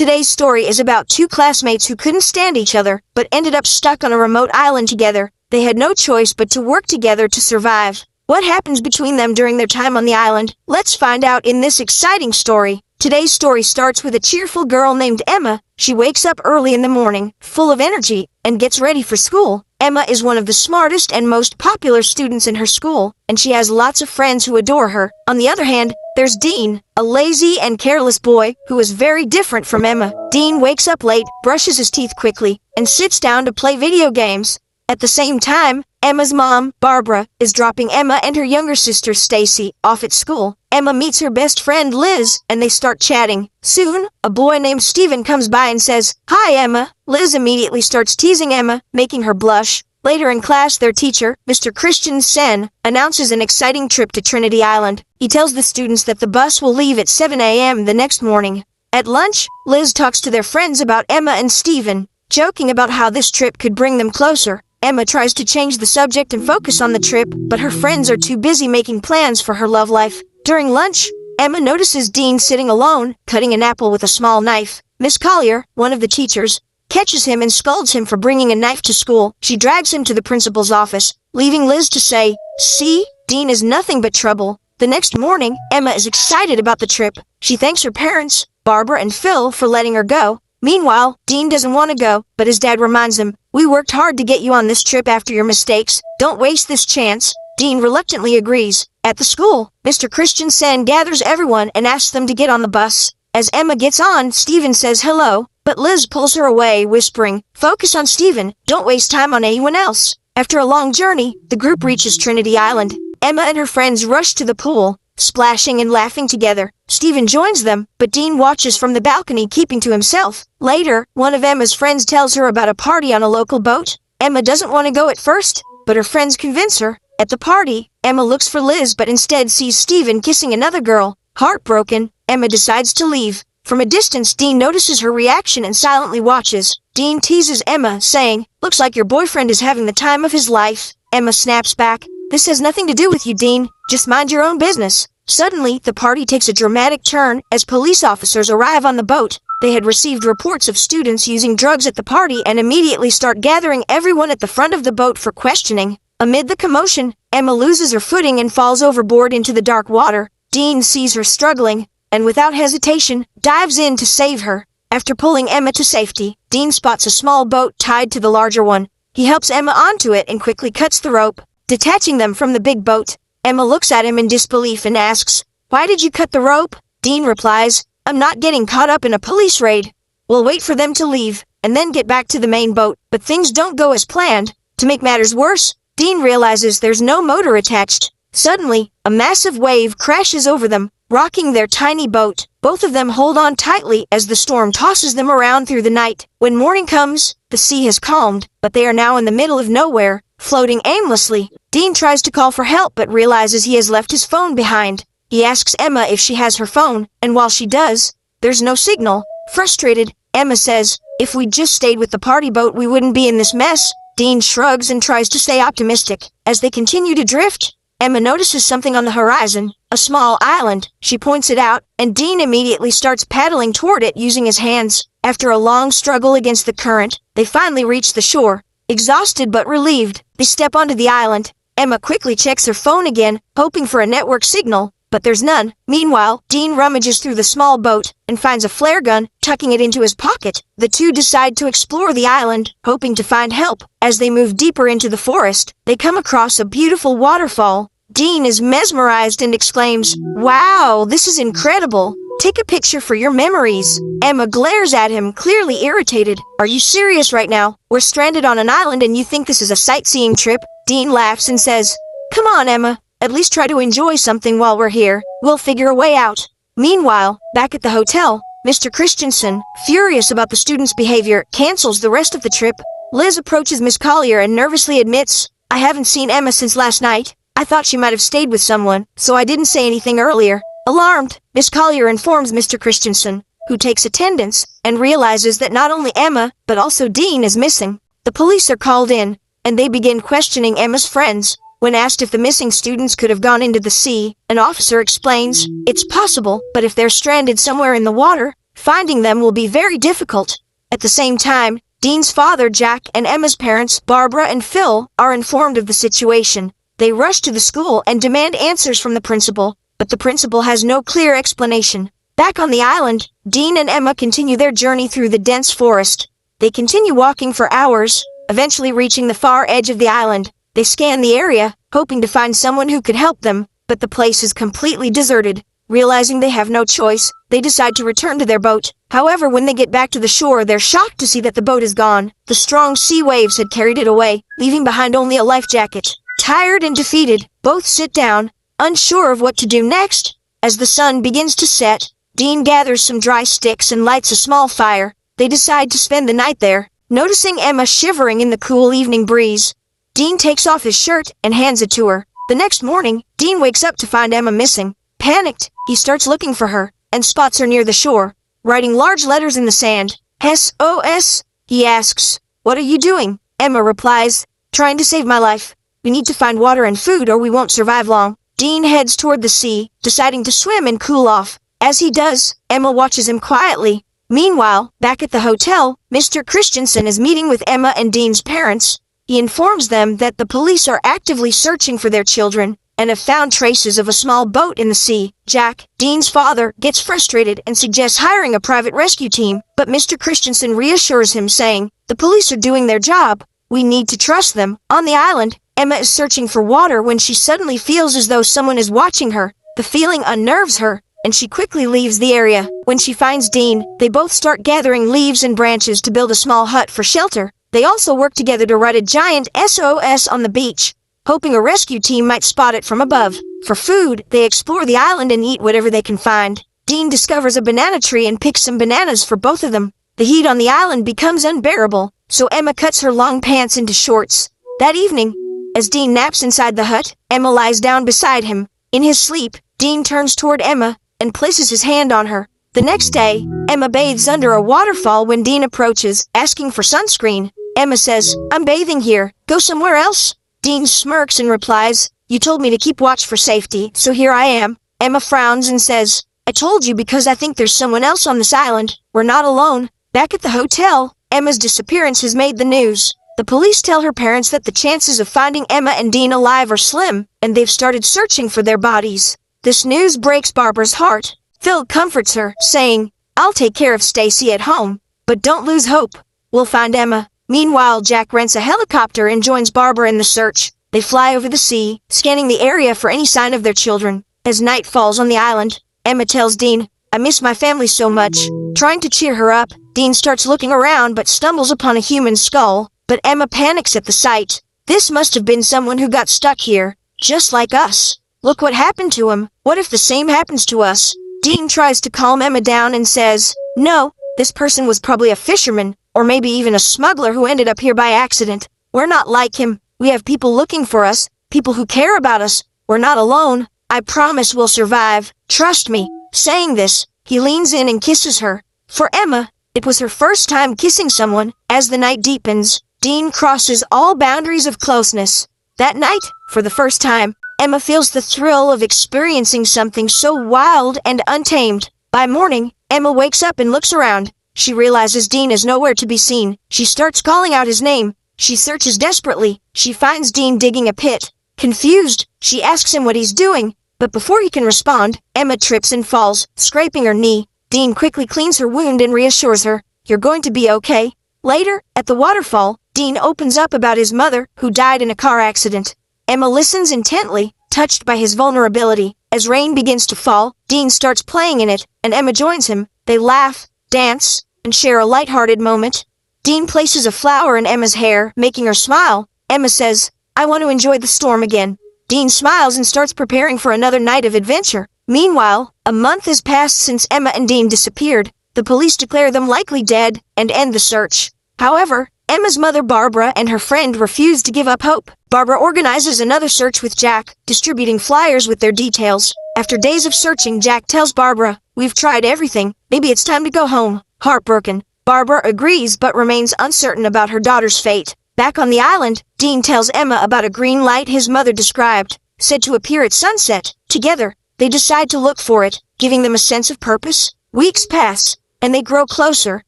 Today's story is about two classmates who couldn't stand each other, but ended up stuck on a remote island together. They had no choice but to work together to survive. What happens between them during their time on the island? Let's find out in this exciting story. Today's story starts with a cheerful girl named Emma. She wakes up early in the morning, full of energy, and gets ready for school. Emma is one of the smartest and most popular students in her school, and she has lots of friends who adore her. On the other hand, there's Dean, a lazy and careless boy who is very different from Emma. Dean wakes up late, brushes his teeth quickly, and sits down to play video games. At the same time, Emma's mom, Barbara, is dropping Emma and her younger sister Stacy off at school. Emma meets her best friend Liz, and they start chatting. Soon, a boy named Steven comes by and says, "Hi, Emma." Liz immediately starts teasing Emma, making her blush. Later in class, their teacher, Mr. Christian Sen, announces an exciting trip to Trinity Island. He tells the students that the bus will leave at 7 a.m. the next morning. At lunch, Liz talks to their friends about Emma and Steven, joking about how this trip could bring them closer. Emma tries to change the subject and focus on the trip, but her friends are too busy making plans for her love life. During lunch, Emma notices Dean sitting alone, cutting an apple with a small knife. Miss Collier, one of the teachers, catches him and scolds him for bringing a knife to school. She drags him to the principal's office, leaving Liz to say, "See, Dean is nothing but trouble." The next morning, Emma is excited about the trip. She thanks her parents, Barbara and Phil, for letting her go. Meanwhile, Dean doesn't want to go, but his dad reminds him, "We worked hard to get you on this trip after your mistakes. Don't waste this chance." Dean reluctantly agrees. At the school, Mr. Christensen gathers everyone and asks them to get on the bus. As Emma gets on, Steven says hello, but Liz pulls her away, whispering, "Focus on Steven, don't waste time on anyone else." After a long journey, the group reaches Trinity Island. Emma and her friends rush to the pool, splashing and laughing together. Steven joins them, but Dean watches from the balcony, keeping to himself. Later, one of Emma's friends tells her about a party on a local boat. Emma doesn't want to go at first, but her friends convince her. At the party, Emma looks for Liz but instead sees Steven kissing another girl. Heartbroken, Emma decides to leave. From a distance, Dean notices her reaction and silently watches. Dean teases Emma, saying, "Looks like your boyfriend is having the time of his life." Emma snaps back, "This has nothing to do with you, Dean. Just mind your own business." Suddenly, the party takes a dramatic turn as police officers arrive on the boat. They had received reports of students using drugs at the party and immediately start gathering everyone at the front of the boat for questioning. Amid the commotion, Emma loses her footing and falls overboard into the dark water. Dean sees her struggling, and without hesitation, dives in to save her. After pulling Emma to safety, Dean spots a small boat tied to the larger one. He helps Emma onto it and quickly cuts the rope, detaching them from the big boat. Emma looks at him in disbelief and asks, "Why did you cut the rope?" Dean replies, "I'm not getting caught up in a police raid. We'll wait for them to leave, and then get back to the main boat." But things don't go as planned. To make matters worse, Dean realizes there's no motor attached. Suddenly, a massive wave crashes over them, rocking their tiny boat. Both of them hold on tightly as the storm tosses them around through the night. When morning comes, the sea has calmed, but they are now in the middle of nowhere, floating aimlessly. Dean tries to call for help but realizes he has left his phone behind. He asks Emma if she has her phone, and while she does, there's no signal. Frustrated, Emma says, "If we'd just stayed with the party boat, we wouldn't be in this mess." Dean shrugs and tries to stay optimistic. As they continue to drift, Emma notices something on the horizon, a small island. She points it out, and Dean immediately starts paddling toward it using his hands. After a long struggle against the current, they finally reach the shore. Exhausted but relieved, they step onto the island. Emma quickly checks her phone again, hoping for a network signal, but there's none. Meanwhile, Dean rummages through the small boat and finds a flare gun, tucking it into his pocket. The two decide to explore the island, hoping to find help. As they move deeper into the forest, they come across a beautiful waterfall. Dean is mesmerized and exclaims, "Wow, this is incredible. Take a picture for your memories." Emma glares at him, clearly irritated. "Are you serious right now? We're stranded on an island and you think this is a sightseeing trip?" Dean laughs and says, "Come on, Emma. At least try to enjoy something while we're here. We'll figure a way out." Meanwhile, back at the hotel, Mr. Christensen, furious about the students' behavior, cancels the rest of the trip. Liz approaches Miss Collier and nervously admits, "I haven't seen Emma since last night. I thought she might have stayed with someone, so I didn't say anything earlier." Alarmed, Miss Collier informs Mr. Christensen, who takes attendance, and realizes that not only Emma, but also Dean is missing. The police are called in, and they begin questioning Emma's friends. When asked if the missing students could have gone into the sea, an officer explains, "It's possible, but if they're stranded somewhere in the water, Finding them will be very difficult. At the same time, Dean's father, Jack, and Emma's parents, Barbara and Phil, are informed of the situation. They rush to the school and demand answers from the principal, but the principal has no clear explanation. Back on the island, Dean and Emma continue their journey through the dense forest. They continue walking for hours, eventually reaching the far edge of the island. They scan the area, hoping to find someone who could help them, but the place is completely deserted. Realizing they have no choice, they decide to return to their boat. However, when they get back to the shore, they're shocked to see that the boat is gone. The strong sea waves had carried it away, leaving behind only a life jacket. Tired and defeated, both sit down, unsure of what to do next. As the sun begins to set, Dean gathers some dry sticks and lights a small fire. They decide to spend the night there. Noticing Emma shivering in the cool evening breeze, Dean takes off his shirt and hands it to her. The next morning, Dean wakes up to find Emma missing. Panicked, he starts looking for her, and spots her near the shore, writing large letters in the sand. SOS, he asks. What are you doing? Emma replies, trying to save my life. We need to find water and food or we won't survive long. Dean heads toward the sea, deciding to swim and cool off. As he does, Emma watches him quietly. Meanwhile, back at the hotel, Mr. Christensen is meeting with Emma and Dean's parents. He informs them that the police are actively searching for their children, and have found traces of a small boat in the sea. Jack, Dean's father, gets frustrated and suggests hiring a private rescue team, but Mr. Christensen reassures him, saying, the police are doing their job. We need to trust them. On the island, Emma is searching for water when she suddenly feels as though someone is watching her. The feeling unnerves her, and she quickly leaves the area. When she finds Dean, they both start gathering leaves and branches to build a small hut for shelter. They also work together to write a giant SOS on the beach, hoping a rescue team might spot it from above. For food, they explore the island and eat whatever they can find. Dean discovers a banana tree and picks some bananas for both of them. The heat on the island becomes unbearable, so Emma cuts her long pants into shorts. That evening, as Dean naps inside the hut, Emma lies down beside him. In his sleep, Dean turns toward Emma and places his hand on her. The next day, Emma bathes under a waterfall when Dean approaches, asking for sunscreen. Emma says, I'm bathing here. Go somewhere else? Dean smirks and replies, you told me to keep watch for safety, so here I am. Emma frowns and says, I told you because I think there's someone else on this island. We're not alone. Back at the hotel, Emma's disappearance has made the news. The police tell her parents that the chances of finding Emma and Dean alive are slim, and they've started searching for their bodies. This news breaks Barbara's heart. Phil comforts her, saying, I'll take care of Stacy at home, but don't lose hope. We'll find Emma. Meanwhile, Jack rents a helicopter and joins Barbara in the search. They fly over the sea, scanning the area for any sign of their children. As night falls on the island, Emma tells Dean, I miss my family so much. Trying to cheer her up, Dean starts looking around but stumbles upon a human skull. But Emma panics at the sight. This must have been someone who got stuck here, just like us. Look what happened to him. What if the same happens to us? Dean tries to calm Emma down and says, no, this person was probably a fisherman, or maybe even a smuggler who ended up here by accident. We're not like him. We have people looking for us, people who care about us. We're not alone. I promise we'll survive. Trust me. Saying this, he leans in and kisses her. For Emma, it was her first time kissing someone. As the night deepens, Dean crosses all boundaries of closeness. That night, for the first time, Emma feels the thrill of experiencing something so wild and untamed. By morning, Emma wakes up and looks around. She realizes Dean is nowhere to be seen. She starts calling out his name. She searches desperately. She finds Dean digging a pit. Confused, she asks him what he's doing, but before he can respond, Emma trips and falls, scraping her knee. Dean quickly cleans her wound and reassures her, "You're going to be okay." Later, at the waterfall, Dean opens up about his mother, who died in a car accident. Emma listens intently, touched by his vulnerability. As rain begins to fall, Dean starts playing in it, and Emma joins him. They laugh, dance, and share a lighthearted moment. Dean places a flower in Emma's hair, making her smile. Emma says, "I want to enjoy the storm again." Dean smiles and starts preparing for another night of adventure. Meanwhile, a month has passed since Emma and Dean disappeared. The police declare them likely dead and end the search. However, Emma's mother Barbara and her friend refuse to give up hope. Barbara organizes another search with Jack, distributing flyers with their details. After days of searching, Jack tells Barbara, "We've tried everything. Maybe it's time to go home." Heartbroken, Barbara agrees but remains uncertain about her daughter's fate. Back on the island, Dean tells Emma about a green light his mother described, said to appear at sunset. Together, they decide to look for it, giving them a sense of purpose. Weeks pass. and they grow closer,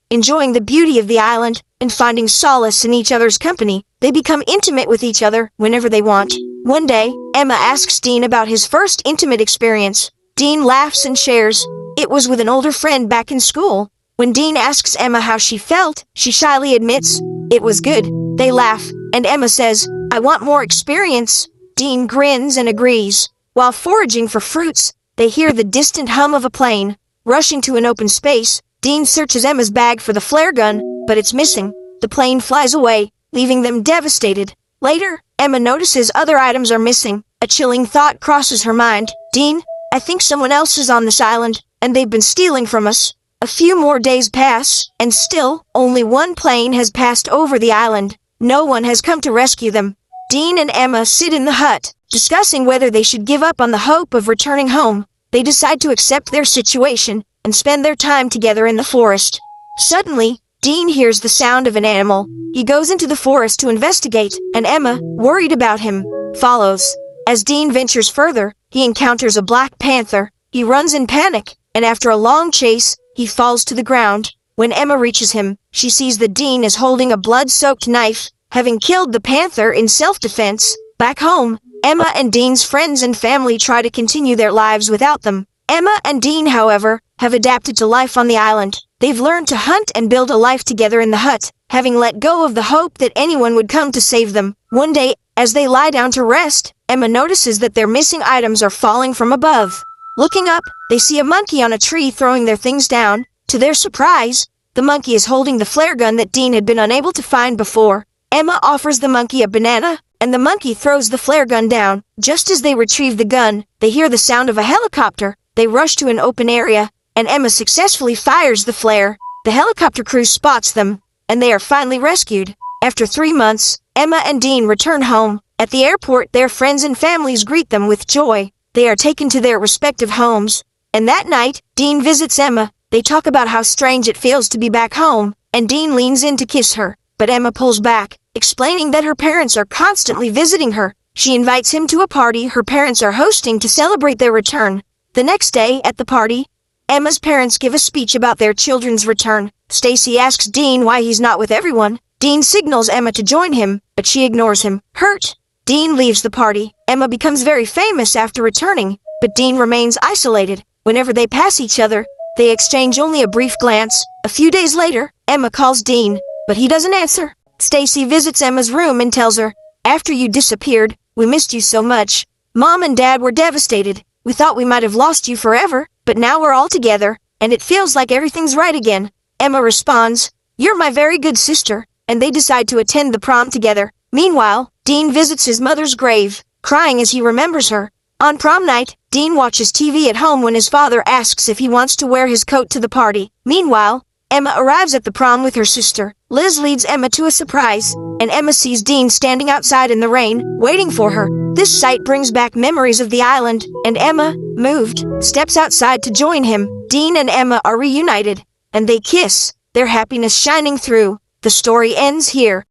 enjoying the beauty of the island and finding solace in each other's company. They become intimate with each other whenever they want. One day, Emma asks Dean about his first intimate experience. Dean laughs and shares. It was with an older friend back in school. When Dean asks Emma how she felt, she shyly admits, "It was good." They laugh, and Emma says, "I want more experience." Dean grins and agrees. While foraging for fruits, they hear the distant hum of a plane. Rushing to an open space, Dean searches Emma's bag for the flare gun, but it's missing. The plane flies away, leaving them devastated. Later, Emma notices other items are missing. A chilling thought crosses her mind. "Dean, I think someone else is on this island, and they've been stealing from us." A few more days pass, and still, only one plane has passed over the island. No one has come to rescue them. Dean and Emma sit in the hut, discussing whether they should give up on the hope of returning home. They decide to accept their situation and spend their time together in the forest. Suddenly, Dean hears the sound of an animal. He goes into the forest to investigate, and Emma, worried about him, follows. As Dean ventures further, he encounters a black panther. He runs in panic, and after a long chase, he falls to the ground. When Emma reaches him, she sees that Dean is holding a blood-soaked knife, having killed the panther in self-defense. Back home, Emma and Dean's friends and family try to continue their lives without them. Emma and Dean, however, have adapted to life on the island. They've learned to hunt and build a life together in the hut, having let go of the hope that anyone would come to save them. One day, as they lie down to rest, Emma notices that their missing items are falling from above. Looking up, they see a monkey on a tree throwing their things down. To their surprise, the monkey is holding the flare gun that Dean had been unable to find before. Emma offers the monkey a banana, and the monkey throws the flare gun down. Just as they retrieve the gun, they hear the sound of a helicopter. They rush to an open area, and Emma successfully fires the flare. The helicopter crew spots them, and they are finally rescued. After 3 months, Emma and Dean return home. At the airport, their friends and families greet them with joy. They are taken to their respective homes, and that night, Dean visits Emma. They talk about how strange it feels to be back home, and Dean leans in to kiss her, but Emma pulls back, explaining that her parents are constantly visiting her. She invites him to a party her parents are hosting to celebrate their return. The next day, at the party, Emma's parents give a speech about their children's return. Stacy asks Dean why he's not with everyone. Dean signals Emma to join him, but she ignores him. Hurt, Dean leaves the party. Emma becomes very famous after returning, but Dean remains isolated. Whenever they pass each other, they exchange only a brief glance. A few days later, Emma calls Dean, but he doesn't answer. Stacy visits Emma's room and tells her, "After you disappeared, we missed you so much. Mom and Dad were devastated. We thought we might have lost you forever, but now we're all together, and it feels like everything's right again." Emma responds, "You're my very good sister," and they decide to attend the prom together. Meanwhile, Dean visits his mother's grave, crying as he remembers her. On prom night, Dean watches TV at home when his father asks if he wants to wear his coat to the party. Meanwhile, Emma arrives at the prom with her sister. Liz leads Emma to a surprise, and Emma sees Dean standing outside in the rain, waiting for her. This sight brings back memories of the island, and Emma, moved, steps outside to join him. Dean and Emma are reunited, and they kiss, their happiness shining through. The story ends here.